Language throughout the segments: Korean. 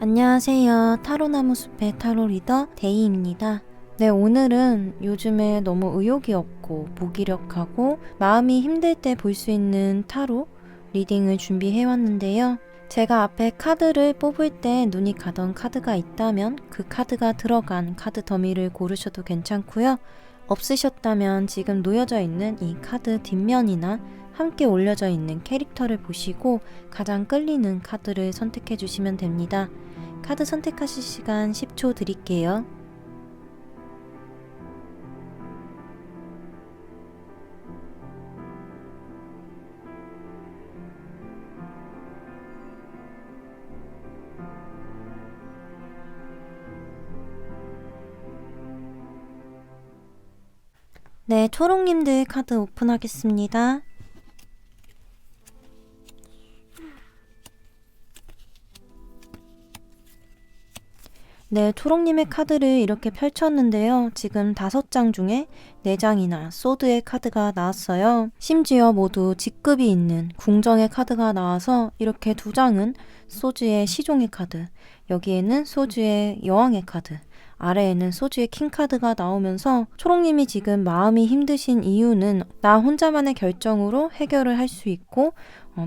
안녕하세요. 타로나무 숲의 타로 리더 데이입니다. 네, 오늘은 요즘에 너무 의욕이 없고 무기력하고 마음이 힘들 때 볼 수 있는 타로 리딩을 준비해왔는데요. 제가 앞에 카드를 뽑을 때 눈이 가던 카드가 있다면 그 카드가 들어간 카드 더미를 고르셔도 괜찮고요. 없으셨다면 지금 놓여져 있는 이 카드 뒷면이나 함께 올려져 있는 캐릭터를 보시고 가장 끌리는 카드를 선택해 주시면 됩니다. 카드 선택하실 시간 10초 드릴게요. 네, 초롱님들 카드 오픈하겠습니다. 네, 초롱님의 카드를 이렇게 펼쳤는데요. 지금 5장 중에 4장이나 소드의 카드가 나왔어요. 심지어 모두 직급이 있는 궁정의 카드가 나와서 이렇게 2장은 소주의 시종의 카드, 여기에는 소주의 여왕의 카드, 아래에는 소주의 킹카드가 나오면서 초롱님이 지금 마음이 힘드신 이유는 나 혼자만의 결정으로 해결을 할 수 있고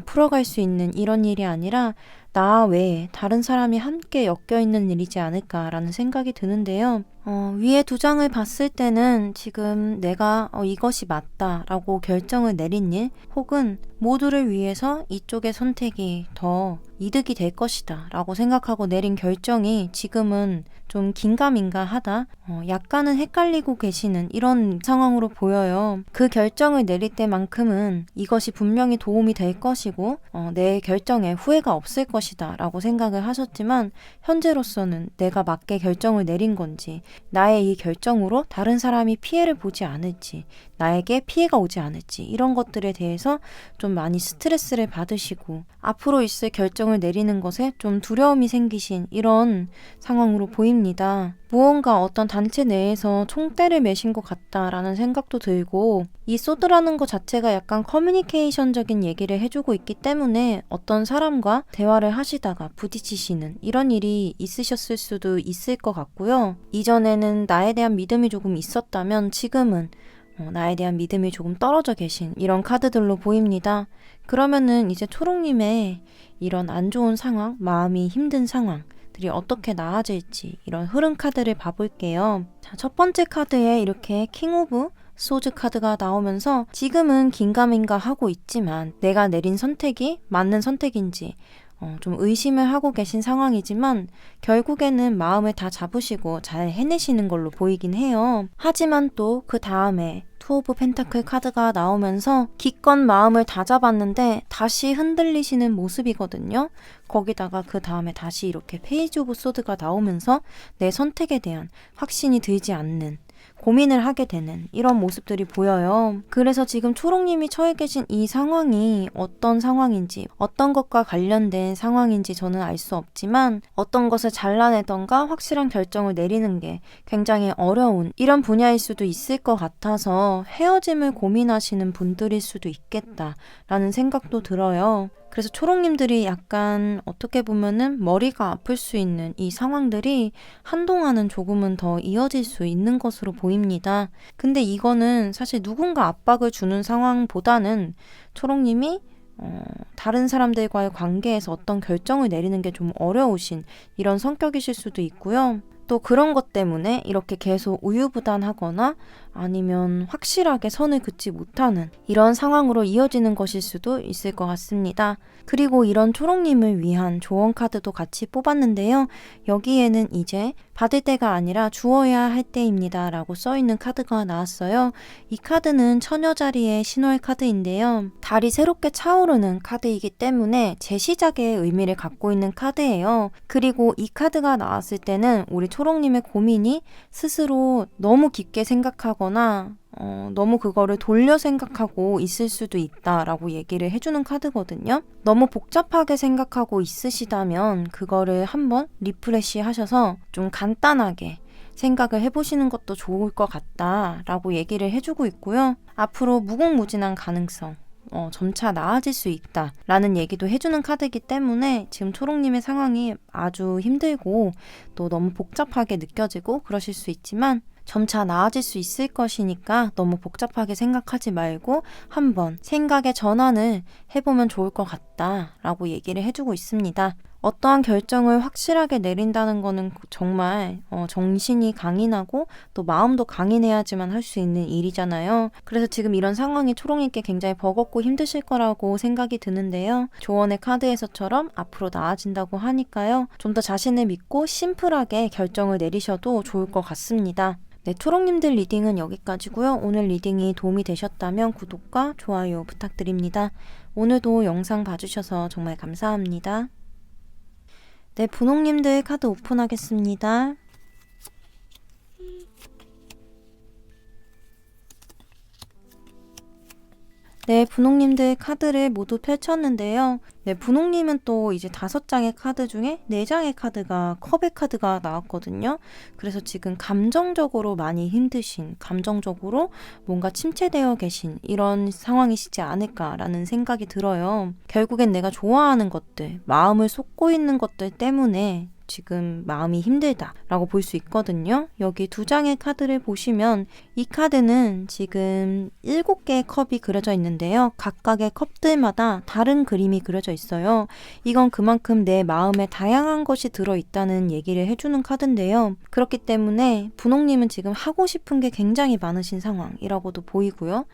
풀어갈 수 있는 이런 일이 아니라 나 외에 다른 사람이 함께 엮여있는 일이지 않을까라는 생각이 드는데요. 위에 2장을 봤을 때는 지금 내가 이것이 맞다라고 결정을 내린 일 혹은 모두를 위해서 이쪽의 선택이 더 이득이 될 것이다 라고 생각하고 내린 결정이 지금은 좀 긴가민가하다, 약간은 헷갈리고 계시는 이런 상황으로 보여요. 그 결정을 내릴 때만큼은 이것이 분명히 도움이 될 것이고 내 결정에 후회가 없을 것이다 라고 생각을 하셨지만 현재로서는 내가 맞게 결정을 내린 건지, 나의 이 결정으로 다른 사람이 피해를 보지 않을지, 나에게 피해가 오지 않을지 이런 것들에 대해서 좀 많이 스트레스를 받으시고 앞으로 있을 결정을 내리는 것에 좀 두려움이 생기신 이런 상황으로 보입니다. 무언가 어떤 단체 내에서 총대를 매신 것 같다라는 생각도 들고, 이 소드라는 것 자체가 약간 커뮤니케이션적인 얘기를 해주고 있기 때문에 어떤 사람과 대화를 하시다가 부딪히시는 이런 일이 있으셨을 수도 있을 것 같고요. 이전에는 나에 대한 믿음이 조금 있었다면 지금은 나에 대한 믿음이 조금 떨어져 계신 이런 카드들로 보입니다. 그러면은 이제 초롱님의 이런 안 좋은 상황, 마음이 힘든 상황들이 어떻게 나아질지 이런 흐름 카드를 봐볼게요. 자, 첫 번째 카드에 이렇게 킹 오브 소즈 카드가 나오면서 지금은 긴가민가 하고 있지만 내가 내린 선택이 맞는 선택인지 좀 의심을 하고 계신 상황이지만 결국에는 마음을 다 잡으시고 잘 해내시는 걸로 보이긴 해요. 하지만 또 그 다음에 투 오브 펜타클 카드가 나오면서 기껏 마음을 다 잡았는데 다시 흔들리시는 모습이거든요. 거기다가 그 다음에 다시 이렇게 페이지 오브 소드가 나오면서 내 선택에 대한 확신이 들지 않는, 고민을 하게 되는 이런 모습들이 보여요. 그래서 지금 초롱님이 처해 계신 이 상황이 어떤 상황인지, 어떤 것과 관련된 상황인지 저는 알 수 없지만 어떤 것을 잘라내던가 확실한 결정을 내리는 게 굉장히 어려운 이런 분야일 수도 있을 것 같아서 헤어짐을 고민하시는 분들일 수도 있겠다라는 생각도 들어요. 그래서 초롱님들이 약간 어떻게 보면은 머리가 아플 수 있는 이 상황들이 한동안은 조금은 더 이어질 수 있는 것으로 보입니다. 근데 이거는 사실 누군가 압박을 주는 상황보다는 초롱님이 다른 사람들과의 관계에서 어떤 결정을 내리는 게 좀 어려우신 이런 성격이실 수도 있고요. 또 그런 것 때문에 이렇게 계속 우유부단하거나 아니면 확실하게 선을 긋지 못하는 이런 상황으로 이어지는 것일 수도 있을 것 같습니다. 그리고 이런 초롱님을 위한 조언 카드도 같이 뽑았는데요. 여기에는 이제 받을 때가 아니라 주어야 할 때입니다 라고 써있는 카드가 나왔어요. 이 카드는 처녀자리의 신호의 카드인데요. 달이 새롭게 차오르는 카드이기 때문에 재시작의 의미를 갖고 있는 카드예요. 그리고 이 카드가 나왔을 때는 우리 초롱님의 고민이 스스로 너무 깊게 생각하거나 너무 그거를 돌려 생각하고 있을 수도 있다라고 얘기를 해주는 카드거든요. 너무 복잡하게 생각하고 있으시다면 그거를 한번 리프레시 하셔서 좀 간단하게 생각을 해보시는 것도 좋을 것 같다라고 얘기를 해주고 있고요. 앞으로 무궁무진한 가능성, 점차 나아질 수 있다 라는 얘기도 해주는 카드이기 때문에 지금 초록님의 상황이 아주 힘들고 또 너무 복잡하게 느껴지고 그러실 수 있지만 점차 나아질 수 있을 것이니까 너무 복잡하게 생각하지 말고 한번 생각의 전환을 해보면 좋을 것 같다 라고 얘기를 해주고 있습니다. 어떠한 결정을 확실하게 내린다는 거는 정말 정신이 강인하고 또 마음도 강인해야지만 할 수 있는 일이잖아요. 그래서 지금 이런 상황이 초록님께 굉장히 버겁고 힘드실 거라고 생각이 드는데요. 조언의 카드에서처럼 앞으로 나아진다고 하니까요. 좀 더 자신을 믿고 심플하게 결정을 내리셔도 좋을 것 같습니다. 네, 초록님들 리딩은 여기까지고요. 오늘 리딩이 도움이 되셨다면 구독과 좋아요 부탁드립니다. 오늘도 영상 봐주셔서 정말 감사합니다. 네, 분홍님들 카드 오픈하겠습니다. 네, 분홍님들 카드를 모두 펼쳤는데요. 네, 분홍님은 또 이제 5장의 카드 중에 4장의 카드가 컵의 카드가 나왔거든요. 그래서 지금 감정적으로 많이 힘드신, 감정적으로 뭔가 침체되어 계신 이런 상황이시지 않을까라는 생각이 들어요. 결국엔 내가 좋아하는 것들, 마음을 쏟고 있는 것들 때문에 지금 마음이 힘들다라고 볼 수 있거든요. 여기 2장의 카드를 보시면 이 카드는 지금 7개의 컵이 그려져 있는데요. 각각의 컵들마다 다른 그림이 그려져 있어요. 이건 그만큼 내 마음에 다양한 것이 들어있다는 얘기를 해주는 카드인데요. 그렇기 때문에 분홍님은 지금 하고 싶은 게 굉장히 많으신 상황이라고도 보이고요.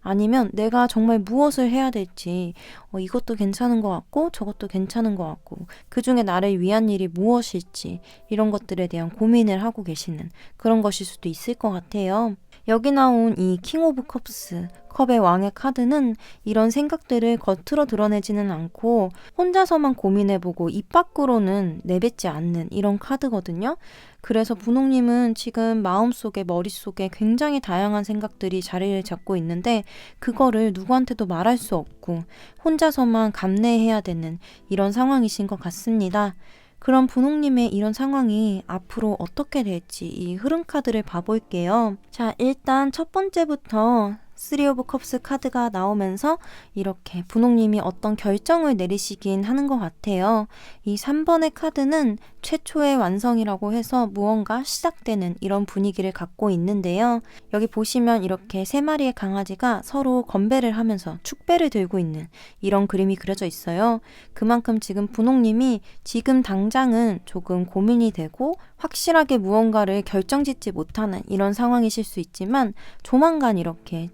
아니면 내가 정말 무엇을 해야 될지 이것도 괜찮은 것 같고 저것도 괜찮은 것 같고 그중에 나를 위한 일이 무엇일지 이런 것들에 대한 고민을 하고 계시는 그런 것일 수도 있을 것 같아요. 여기 나온 이 킹 오브 컵스, 컵의 왕의 카드는 이런 생각들을 겉으로 드러내지는 않고 혼자서만 고민해보고 입 밖으로는 내뱉지 않는 이런 카드거든요. 그래서 분홍님은 지금 마음속에 머릿속에 굉장히 다양한 생각들이 자리를 잡고 있는데 그거를 누구한테도 말할 수 없고 혼자서만 감내해야 되는 이런 상황이신 것 같습니다. 그럼 분홍님의 이런 상황이 앞으로 어떻게 될지 이 흐름 카드를 봐볼게요. 자, 일단 첫 번째부터 3 오브 컵스 카드가 나오면서 이렇게 분홍님이 어떤 결정을 내리시긴 하는 것 같아요. 이 3번의 카드는 최초의 완성이라고 해서 무언가 시작되는 이런 분위기를 갖고 있는데요. 여기 보시면 이렇게 3마리의 강아지가 서로 건배를 하면서 축배를 들고 있는 이런 그림이 그려져 있어요. 그만큼 지금 분홍님이 지금 당장은 조금 고민이 되고 확실하게 무언가를 결정짓지 못하는 이런 상황이실 수 있지만 조만간 이렇게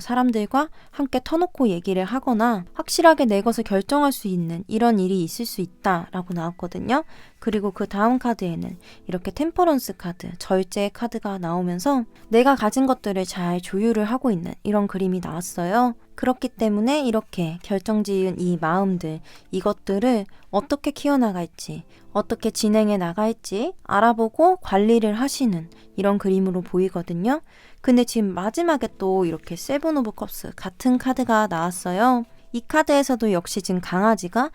사람들과 함께 터놓고 얘기를 하거나 확실하게 내 것을 결정할 수 있는 이런 일이 있을 수 있다라고 나왔거든요. 그리고 그 다음 카드에는 이렇게 템퍼런스 카드, 절제의 카드가 나오면서 내가 가진 것들을 잘 조율을 하고 있는 이런 그림이 나왔어요. 그렇기 때문에 이렇게 결정지은 이 마음들, 이것들을 어떻게 키워나갈지, 어떻게 진행해 나갈지 알아보고 관리를 하시는 이런 그림으로 보이거든요. 근데 지금 마지막에 또 이렇게 7 오브 컵스 같은 카드가 나왔어요. 이 카드에서도 역시 지금 강아지가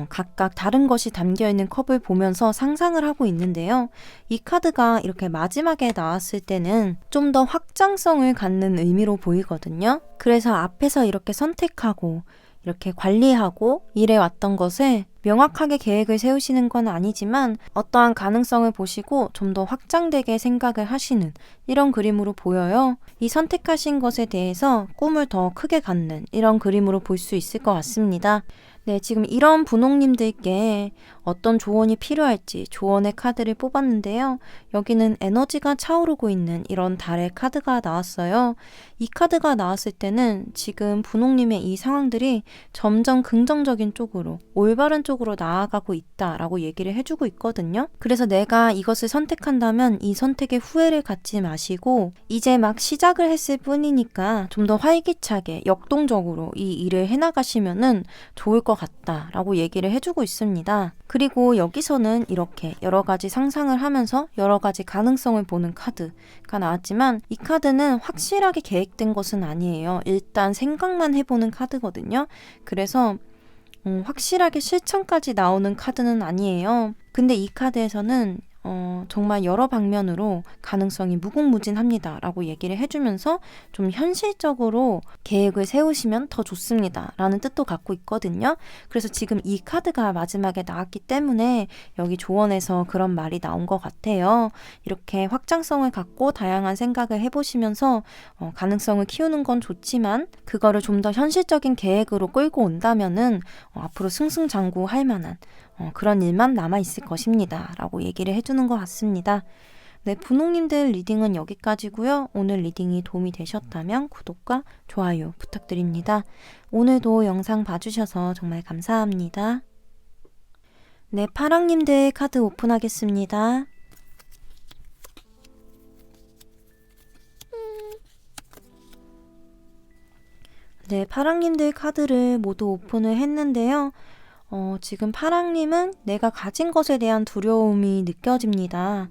각각 다른 것이 담겨있는 컵을 보면서 상상을 하고 있는데요. 이 카드가 이렇게 마지막에 나왔을 때는 좀 더 확장성을 갖는 의미로 보이거든요. 그래서 앞에서 이렇게 선택하고 이렇게 관리하고 일해왔던 것을 명확하게 계획을 세우시는 건 아니지만 어떠한 가능성을 보시고 좀 더 확장되게 생각을 하시는 이런 그림으로 보여요. 이 선택하신 것에 대해서 꿈을 더 크게 갖는 이런 그림으로 볼 수 있을 것 같습니다. 네, 지금 이런 분홍님들께 어떤 조언이 필요할지 조언의 카드를 뽑았는데요. 여기는 에너지가 차오르고 있는 이런 달의 카드가 나왔어요. 이 카드가 나왔을 때는 지금 분홍님의 이 상황들이 점점 긍정적인 쪽으로, 올바른 쪽으로 나아가고 있다라고 얘기를 해주고 있거든요. 그래서 내가 이것을 선택한다면 이 선택에 후회를 갖지 마시고 이제 막 시작을 했을 뿐이니까 좀 더 활기차게 역동적으로 이 일을 해나가시면은 좋을 것 같다라고 얘기를 해주고 있습니다. 그리고 여기서는 이렇게 여러 가지 상상을 하면서 여러 가지 가능성을 보는 카드가 나왔지만 이 카드는 확실하게 계획된 것은 아니에요. 일단 생각만 해보는 카드거든요. 그래서 확실하게 실천까지 나오는 카드는 아니에요. 근데 이 카드에서는 정말 여러 방면으로 가능성이 무궁무진합니다 라고 얘기를 해주면서 좀 현실적으로 계획을 세우시면 더 좋습니다 라는 뜻도 갖고 있거든요. 그래서 지금 이 카드가 마지막에 나왔기 때문에 여기 조언에서 그런 말이 나온 것 같아요. 이렇게 확장성을 갖고 다양한 생각을 해보시면서 가능성을 키우는 건 좋지만 그거를 좀 더 현실적인 계획으로 끌고 온다면은 앞으로 승승장구할 만한 그런 일만 남아있을 것입니다 라고 얘기를 해주는 것 같습니다. 네, 분홍님들 리딩은 여기까지고요. 오늘 리딩이 도움이 되셨다면 구독과 좋아요 부탁드립니다. 오늘도 영상 봐주셔서 정말 감사합니다. 네, 파랑님들 카드 오픈하겠습니다. 네, 파랑님들 카드를 모두 오픈을 했는데요. 지금 파랑님은 내가 가진 것에 대한 두려움이 느껴집니다.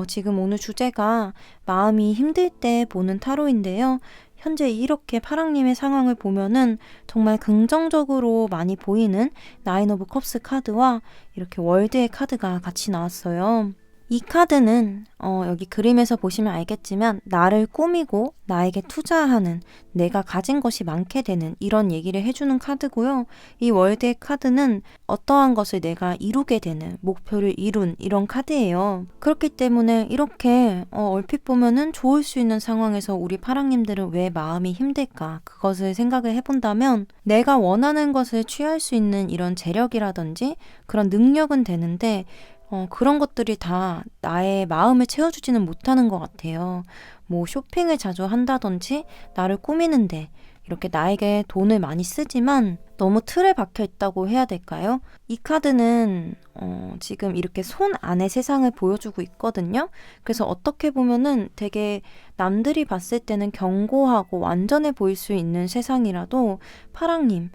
지금 오늘 주제가 마음이 힘들 때 보는 타로인데요. 현재 이렇게 파랑님의 상황을 보면은 정말 긍정적으로 많이 보이는 나인 오브 컵스 카드와 이렇게 월드의 카드가 같이 나왔어요. 이 카드는 여기 그림에서 보시면 알겠지만 나를 꾸미고 나에게 투자하는, 내가 가진 것이 많게 되는 이런 얘기를 해주는 카드고요. 이 월드의 카드는 어떠한 것을 내가 이루게 되는, 목표를 이룬 이런 카드예요. 그렇기 때문에 이렇게 얼핏 보면은 좋을 수 있는 상황에서 우리 파랑님들은 왜 마음이 힘들까, 그것을 생각을 해본다면 내가 원하는 것을 취할 수 있는 이런 재력이라든지 그런 능력은 되는데 그런 것들이 다 나의 마음을 채워주지는 못하는 것 같아요. 뭐 쇼핑을 자주 한다든지 나를 꾸미는데 이렇게 나에게 돈을 많이 쓰지만 너무 틀에 박혀 있다고 해야 될까요? 이 카드는 지금 이렇게 손 안의 세상을 보여주고 있거든요. 그래서 어떻게 보면은 되게 남들이 봤을 때는 견고하고 완전해 보일 수 있는 세상이라도 파랑님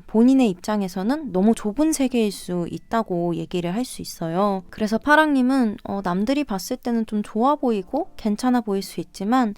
본인의 입장에서는 너무 좁은 세계일 수 있다고 얘기를 할 수 있어요. 그래서 파랑님은 남들이 봤을 때는 좀 좋아 보이고 괜찮아 보일 수 있지만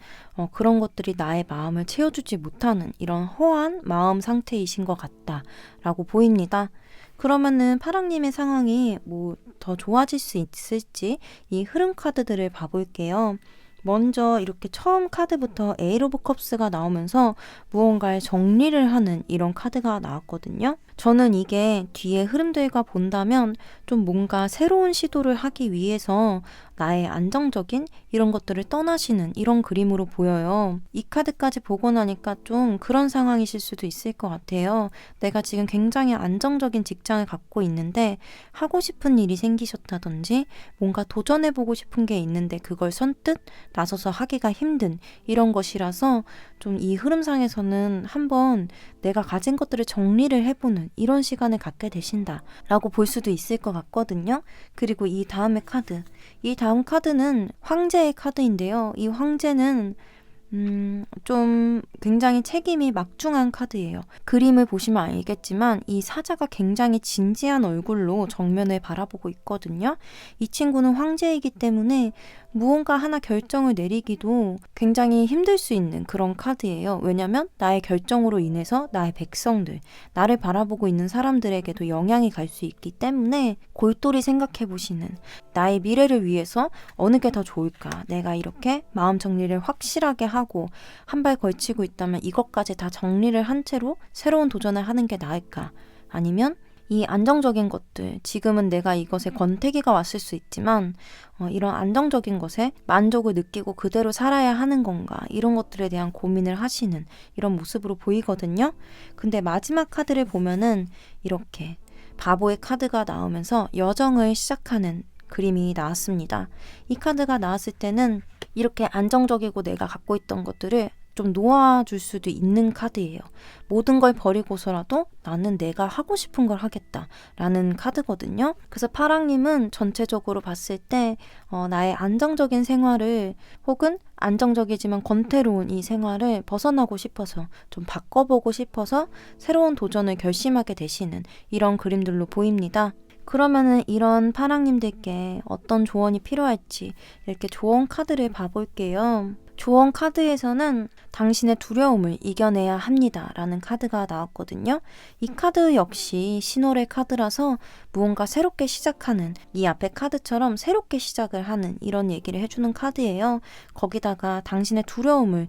그런 것들이 나의 마음을 채워주지 못하는 이런 허한 마음 상태이신 것 같다라고 보입니다. 그러면은 파랑님의 상황이 뭐 더 좋아질 수 있을지 이 흐름 카드들을 봐볼게요. 먼저 이렇게 처음 카드부터 에이트 오브 컵스가 나오면서 무언가를 정리를 하는 이런 카드가 나왔거든요. 저는 이게 뒤에 흐름들과 본다면 좀 뭔가 새로운 시도를 하기 위해서 나의 안정적인 이런 것들을 떠나시는 이런 그림으로 보여요. 이 카드까지 보고 나니까 좀 그런 상황이실 수도 있을 것 같아요. 내가 지금 굉장히 안정적인 직장을 갖고 있는데 하고 싶은 일이 생기셨다든지 뭔가 도전해보고 싶은 게 있는데 그걸 선뜻 나서서 하기가 힘든 이런 것이라서 좀 이 흐름상에서는 한번 내가 가진 것들을 정리를 해보는 이런 시간을 갖게 되신다 라고 볼 수도 있을 것 같거든요. 그리고 이 다음의 카드, 이 다음 카드는 황제의 카드인데요. 이 황제는 좀 굉장히 책임이 막중한 카드예요. 그림을 보시면 알겠지만 이 사자가 굉장히 진지한 얼굴로 정면을 바라보고 있거든요. 이 친구는 황제이기 때문에 무언가 하나 결정을 내리기도 굉장히 힘들 수 있는 그런 카드예요. 왜냐면 나의 결정으로 인해서 나의 백성들, 나를 바라보고 있는 사람들에게도 영향이 갈 수 있기 때문에 골똘히 생각해 보시는, 나의 미래를 위해서 어느 게 더 좋을까, 내가 이렇게 마음 정리를 확실하게 하고 한 발 걸치고 있다면 이것까지 다 정리를 한 채로 새로운 도전을 하는 게 나을까, 아니면 이 안정적인 것들, 지금은 내가 이것에 권태기가 왔을 수 있지만 이런 안정적인 것에 만족을 느끼고 그대로 살아야 하는 건가, 이런 것들에 대한 고민을 하시는 이런 모습으로 보이거든요. 근데 마지막 카드를 보면은 이렇게 바보의 카드가 나오면서 여정을 시작하는 그림이 나왔습니다. 이 카드가 나왔을 때는 이렇게 안정적이고 내가 갖고 있던 것들을 좀 놓아줄 수도 있는 카드예요. 모든 걸 버리고서라도 나는 내가 하고 싶은 걸 하겠다라는 카드거든요. 그래서 파랑님은 전체적으로 봤을 때 나의 안정적인 생활을, 혹은 안정적이지만 권태로운 이 생활을 벗어나고 싶어서, 좀 바꿔보고 싶어서 새로운 도전을 결심하게 되시는 이런 그림들로 보입니다. 그러면은 이런 파랑님들께 어떤 조언이 필요할지 이렇게 조언 카드를 봐볼게요. 조언 카드에서는 당신의 두려움을 이겨내야 합니다 라는 카드가 나왔거든요. 이 카드 역시 신호의 카드라서 무언가 새롭게 시작하는, 이 앞에 카드처럼 새롭게 시작을 하는 이런 얘기를 해주는 카드예요. 거기다가 당신의 두려움을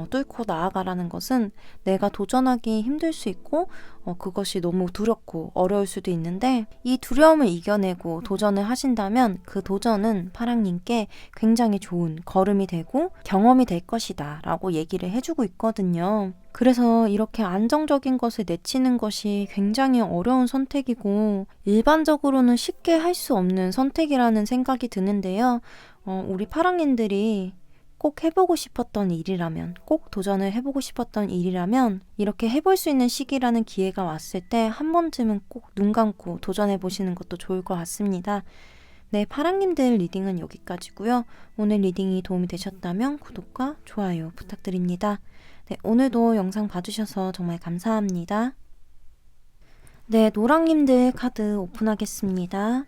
뚫고 나아가라는 것은 내가 도전하기 힘들 수 있고 그것이 너무 두렵고 어려울 수도 있는데, 이 두려움을 이겨내고 도전을 하신다면 그 도전은 파랑님께 굉장히 좋은 걸음이 되고 경험이 될 것이다 라고 얘기를 해주고 있거든요. 그래서 이렇게 안정적인 것을 내치는 것이 굉장히 어려운 선택이고 일반적으로는 쉽게 할 수 없는 선택이라는 생각이 드는데요. 우리 파랑님들이 꼭 해보고 싶었던 일이라면, 꼭 도전을 해보고 싶었던 일이라면 이렇게 해볼 수 있는 시기라는 기회가 왔을 때 한 번쯤은 꼭 눈 감고 도전해보시는 것도 좋을 것 같습니다. 네, 파랑님들 리딩은 여기까지고요. 오늘 리딩이 도움이 되셨다면 구독과 좋아요 부탁드립니다. 네, 오늘도 영상 봐주셔서 정말 감사합니다. 네, 노랑님들 카드 오픈하겠습니다.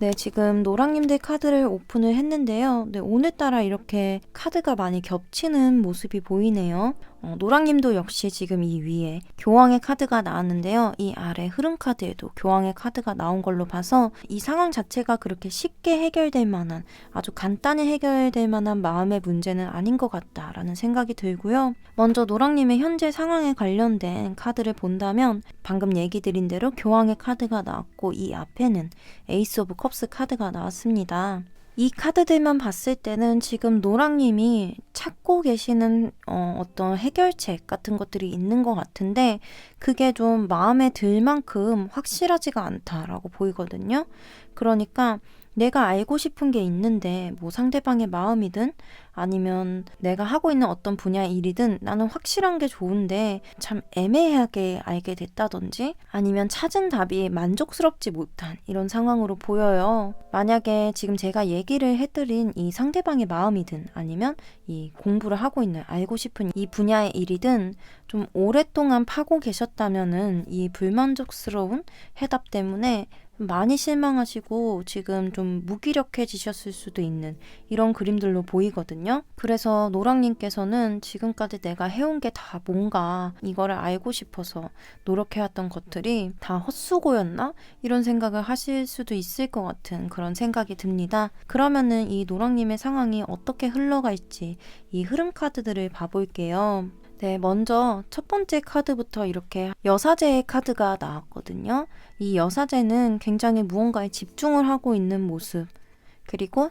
네, 지금 노랑님들 카드를 오픈을 했는데요. 네, 오늘따라 이렇게 카드가 많이 겹치는 모습이 보이네요. 노랑님도 역시 지금 이 위에 교황의 카드가 나왔는데요. 이 아래 흐름 카드에도 교황의 카드가 나온 걸로 봐서 이 상황 자체가 그렇게 쉽게 해결될 만한, 아주 간단히 해결될 만한 마음의 문제는 아닌 것 같다라는 생각이 들고요. 먼저 노랑님의 현재 상황에 관련된 카드를 본다면 방금 얘기 드린 대로 교황의 카드가 나왔고, 이 앞에는 에이스 오브 컵스 카드가 나왔습니다. 이 카드들만 봤을 때는 지금 노랑님이 찾고 계시는 어떤 해결책 같은 것들이 있는 것 같은데, 그게 좀 마음에 들 만큼 확실하지가 않다라고 보이거든요. 그러니까 내가 알고 싶은 게 있는데 뭐 상대방의 마음이든 아니면 내가 하고 있는 어떤 분야의 일이든 나는 확실한 게 좋은데 참 애매하게 알게 됐다든지, 아니면 찾은 답이 만족스럽지 못한 이런 상황으로 보여요. 만약에 지금 제가 얘기를 해드린 이 상대방의 마음이든 아니면 이 공부를 하고 있는 알고 싶은 이 분야의 일이든 좀 오랫동안 파고 계셨다면은 이 불만족스러운 해답 때문에 많이 실망하시고 지금 좀 무기력해지셨을 수도 있는 이런 그림들로 보이거든요. 그래서 노랑님께서는 지금까지 내가 해온 게 다 뭔가 이거를 알고 싶어서 노력해왔던 것들이 다 헛수고였나? 이런 생각을 하실 수도 있을 것 같은 그런 생각이 듭니다. 그러면은 이 노랑님의 상황이 어떻게 흘러갈지 이 흐름 카드들을 봐볼게요. 네, 먼저 첫 번째 카드부터 이렇게 여사제의 카드가 나왔거든요. 이 여사제는 굉장히 무언가에 집중을 하고 있는 모습, 그리고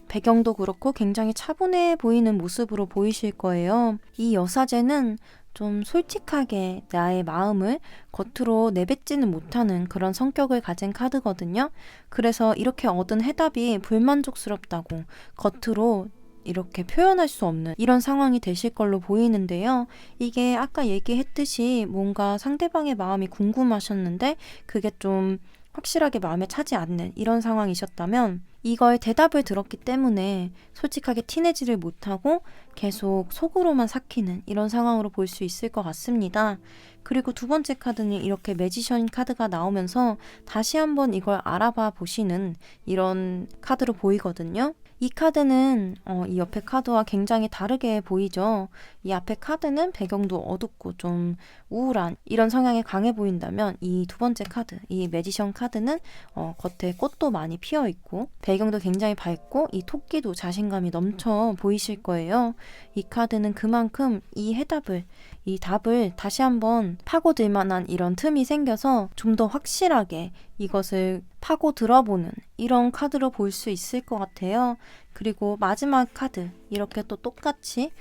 배경도 그렇고 굉장히 차분해 보이는 모습으로 보이실 거예요. 이 여사제는 좀 솔직하게 나의 마음을 겉으로 내뱉지는 못하는 그런 성격을 가진 카드거든요. 그래서 이렇게 얻은 해답이 불만족스럽다고 겉으로 이렇게 표현할 수 없는 이런 상황이 되실 걸로 보이는데요. 이게 아까 얘기했듯이 뭔가 상대방의 마음이 궁금하셨는데 그게 좀 확실하게 마음에 차지 않는 이런 상황이셨다면, 이걸 대답을 들었기 때문에 솔직하게 티내지를 못하고 계속 속으로만 삭히는 이런 상황으로 볼 수 있을 것 같습니다. 그리고 두 번째 카드는 이렇게 매지션 카드가 나오면서 다시 한번 이걸 알아봐 보시는 이런 카드로 보이거든요. 이 카드는 이 옆에 카드와 굉장히 다르게 보이죠. 이 앞에 카드는 배경도 어둡고 좀 우울한 이런 성향이 강해 보인다면, 이 두 번째 카드, 이 매지션 카드는 겉에 꽃도 많이 피어 있고 배경도 굉장히 밝고 이 토끼도 자신감이 넘쳐 보이실 거예요. 이 카드는 그만큼 이 답을 다시 한번 파고들 만한 이런 틈이 생겨서 좀 더 확실하게 이것을 파고 들어보는 이런 카드로 볼 수 있을 것 같아요. 그리고 마지막 카드, 이렇게 또 똑같이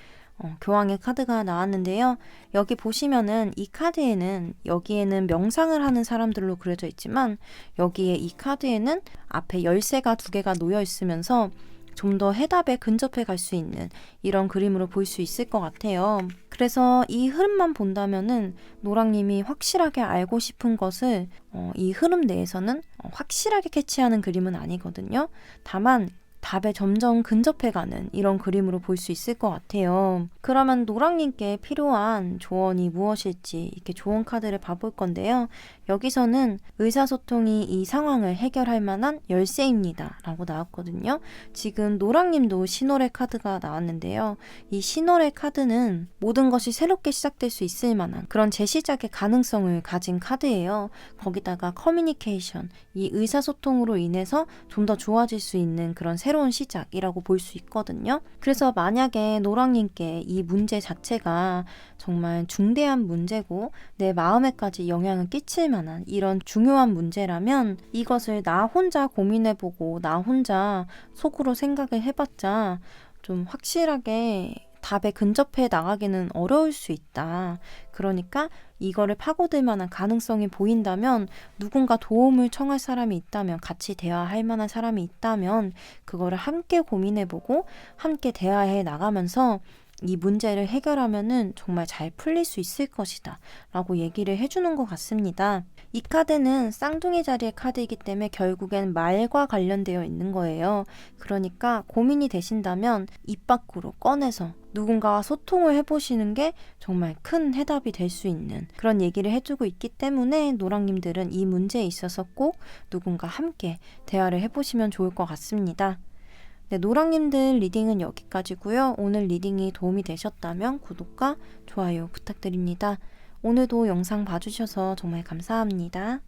교황의 카드가 나왔는데요. 여기 보시면은 이 카드에는, 여기에는 명상을 하는 사람들로 그려져 있지만 여기에 이 카드에는 앞에 열쇠가 두 개가 놓여 있으면서 좀 더 해답에 근접해 갈 수 있는 이런 그림으로 볼 수 있을 것 같아요. 그래서 이 흐름만 본다면은 노랑님이 확실하게 알고 싶은 것을 이 흐름 내에서는 확실하게 캐치하는 그림은 아니거든요. 다만 답에 점점 근접해가는 이런 그림으로 볼 수 있을 것 같아요. 그러면 노랑님께 필요한 조언이 무엇일지 이렇게 조언 카드를 봐볼 건데요. 여기서는 의사소통이 이 상황을 해결할 만한 열쇠입니다 라고 나왔거든요. 지금 노랑님도 신호래 카드가 나왔는데요. 이 신호래 카드는 모든 것이 새롭게 시작될 수 있을 만한 그런 재시작의 가능성을 가진 카드예요. 거기다가 커뮤니케이션, 이 의사소통으로 인해서 좀 더 좋아질 수 있는 그런 새로운 시작이라고 볼 수 있거든요. 그래서 만약에 노랑님께 이 문제 자체가 정말 중대한 문제고 내 마음에까지 영향을 끼칠 만한 이런 중요한 문제라면 이것을 나 혼자 고민해보고 나 혼자 속으로 생각을 해봤자 좀 확실하게 답에 근접해 나가기는 어려울 수 있다. 그러니까 이거를 파고들 만한 가능성이 보인다면 누군가 도움을 청할 사람이 있다면 같이 대화할 만한 사람이 있다면 그거를 함께 고민해보고 함께 대화해 나가면서 이 문제를 해결하면은 정말 잘 풀릴 수 있을 것이다 라고 얘기를 해주는 것 같습니다. 이 카드는 쌍둥이 자리의 카드이기 때문에 결국엔 말과 관련되어 있는 거예요. 그러니까 고민이 되신다면 입 밖으로 꺼내서 누군가와 소통을 해보시는 게 정말 큰 해답이 될 수 있는 그런 얘기를 해주고 있기 때문에 노랑님들은 이 문제에 있어서 꼭 누군가 함께 대화를 해보시면 좋을 것 같습니다. 네, 노랑님들 리딩은 여기까지고요. 오늘 리딩이 도움이 되셨다면 구독과 좋아요 부탁드립니다. 오늘도 영상 봐주셔서 정말 감사합니다.